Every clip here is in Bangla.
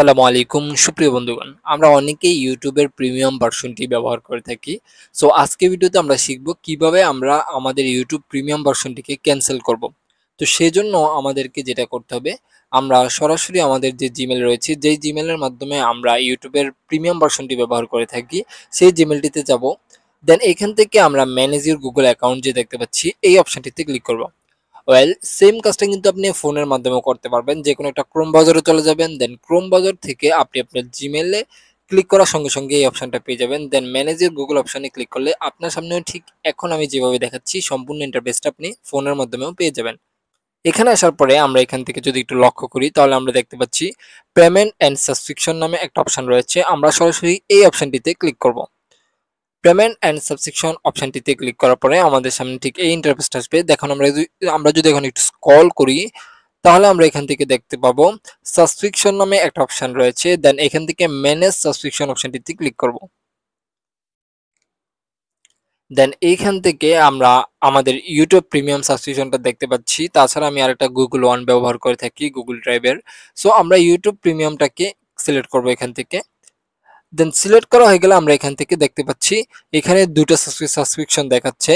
আসসালামু আলাইকুম সুপ্রিয় বন্ধুগণ, আমরা অনেকেই ইউটিউবের প্রিমিয়াম ভার্সনটি ব্যবহার করে থাকি। সো আজকে ভিডিওতে আমরা শিখব কিভাবে আমরা আমাদের ইউটিউব প্রিমিয়াম ভার্সনটিকে ক্যান্সেল করব। তো সেজন্য আমাদেরকে যেটা করতে হবে, আমরা সরাসরি আমাদের যে জিমেল রয়েছে, যেই জিমেলের মাধ্যমে আমরা ইউটিউবের প্রিমিয়াম ভার্সনটি ব্যবহার করে থাকি, সেই জিমেলটিতে যাব। দেন এখান থেকে আমরা ম্যানেজ ইউর গুগল অ্যাকাউন্ট যে দেখতে পাচ্ছি, এই অপশনটিতে ক্লিক করব। ওয়েল, সেম কাজটা কিন্তু আপনি ফোনের মাধ্যমেও করতে পারবেন। যেকোনো একটা ক্রোম ব্রাউজারে চলে যাবেন, দেন ক্রোম ব্রাউজার থেকে আপনি আপনার জিমেইলে ক্লিক করার সঙ্গে সঙ্গে এই অপশনটা পেয়ে যাবেন। দেন ম্যানেজের গুগল অপশনে ক্লিক করলে আপনার সামনেও ঠিক এখন আমি যেভাবে দেখাচ্ছি সম্পূর্ণ ইন্টারফেসটা আপনি ফোনের মাধ্যমেও পেয়ে যাবেন। এখানে আসার পরে আমরা এখান থেকে যদি একটু লক্ষ্য করি, তাহলে আমরা দেখতে পাচ্ছি পেমেন্ট অ্যান্ড সাবস্ক্রিপশন নামে একটা অপশন রয়েছে। আমরা সরাসরি এই অপশনটিতে ক্লিক করব। পেমেন্ট অ্যান্ড সাবস্ক্রিপশন অপশনটিতে ক্লিক করার পরে আমাদের সামনে ঠিক এই ইন্টারফেসটা আসবে। দেখুন, আমরা যদি এখন একটু স্ক্রল করি, তাহলে আমরা এখান থেকে দেখতে পাবো সাবস্ক্রিপশন নামে একটা অপশন রয়েছে। দেন এখান থেকে ম্যানেজ সাবস্ক্রিপশন অপশনটিতে ক্লিক করব। দেন এইখান থেকে আমরা আমাদের ইউটিউব প্রিমিয়াম সাবস্ক্রিপশনটা দেখতে পাচ্ছি। তাছাড়া আমি আরেকটা গুগল ওয়ান ব্যবহার করে থাকি, গুগল ড্রাইভের। সো আমরা ইউটিউব প্রিমিয়ামটাকে সিলেক্ট করব এখান থেকে। দেন সিলেক্ট করা হয়ে গেলে আমরা এখান থেকে দেখতে পাচ্ছি এখানে দুটো সাবস্ক্রিপশন দেখাচ্ছে।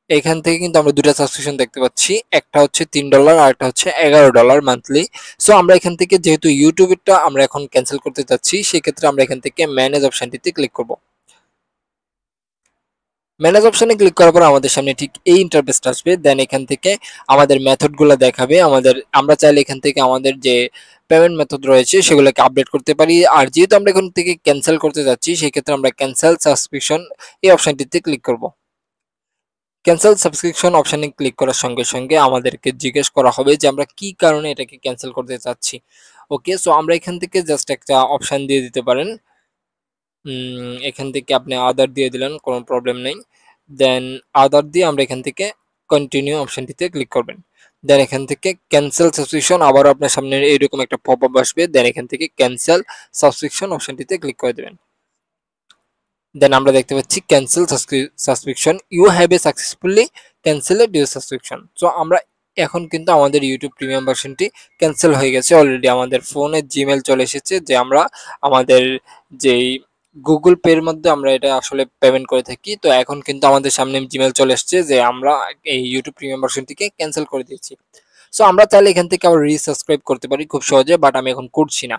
এখান থেকে কিন্তু আমরা দুটো সাবস্ক্রিপশন দেখতে পাচ্ছি, একটা হচ্ছে $3 আর একটা হচ্ছে $11 মান্থলি। সো আমরা এখান থেকে যেহেতু ইউটিউবেরটা আমরা এখন ক্যান্সেল করতে চাচ্ছি, সেক্ষেত্রে আমরা এখান থেকে ম্যানেজ অপশনটিতে ক্লিক করব। ম্যানেজ অপশনে ক্লিক করার পর আমাদের সামনে ঠিক এই ইন্টারফেসটা আসবে। দেন এখান থেকে আমাদের মেথডগুলো দেখাবে। আমরা চাইলে এখান থেকে আমাদের যে পেমেন্ট মেথড রয়েছে সেগুলোকে আপডেট করতে পারি। আর যেহেতু আমরা এখান থেকে ক্যান্সেল করতে যাচ্ছি, সেক্ষেত্রে আমরা ক্যান্সেল সাবস্ক্রিপশন এই অপশনটিতে ক্লিক করব। ক্যান্সেল সাবস্ক্রিপশন অপশনে ক্লিক করার সঙ্গে সঙ্গে আমাদেরকে জিজ্ঞেস করা হবে যে আমরা কি কারণে এটাকে ক্যান্সেল করতে চাচ্ছি। ওকে, সো আমরা এখান থেকে জাস্ট একটা অপশন দিয়ে দিতে পারেন। এখান থেকে আপনি আদার দিয়ে দিলেন, কোনো প্রবলেম নেই। দেন আদার দিয়ে আমরা এখান থেকে কন্টিনিউ অপশনটিতে ক্লিক করবেন। দেন এখান থেকে ক্যান্সেল সাবস্ক্রিপশন, আবারও আপনার সামনে এইরকম একটা পপ আপ আসবে। দেন এখান থেকে ক্যান্সেল সাবস্ক্রিপশন অপশনটিতে ক্লিক করে দেবেন। দেন আমরা দেখতে পাচ্ছি cancel subscription, you have a successfully cancelled your subscription. So আমরা এখন কিন্তু আমাদের ইউটিউব প্রিমিয়াম ভার্সনটি ক্যান্সেল হয়ে গেছে। অলরেডি আমাদের ফোনে জিমেল চলে এসেছে যে আমরা আমাদের যেই গুগল পের মধ্যে আমরা এটা আসলে পেমেন্ট করে থাকি। তো এখন কিন্তু আমাদের সামনে জিমেল চলে এসছে যে আমরা এই ইউটিউব প্রিমিয়াম ভার্সনটিকে ক্যান্সেল করে দিয়েছি। সো আমরা চাইলে এখান থেকে আবার রিসাবস্ক্রাইব করতে পারি খুব সহজে, বাট আমি এখন করছি না।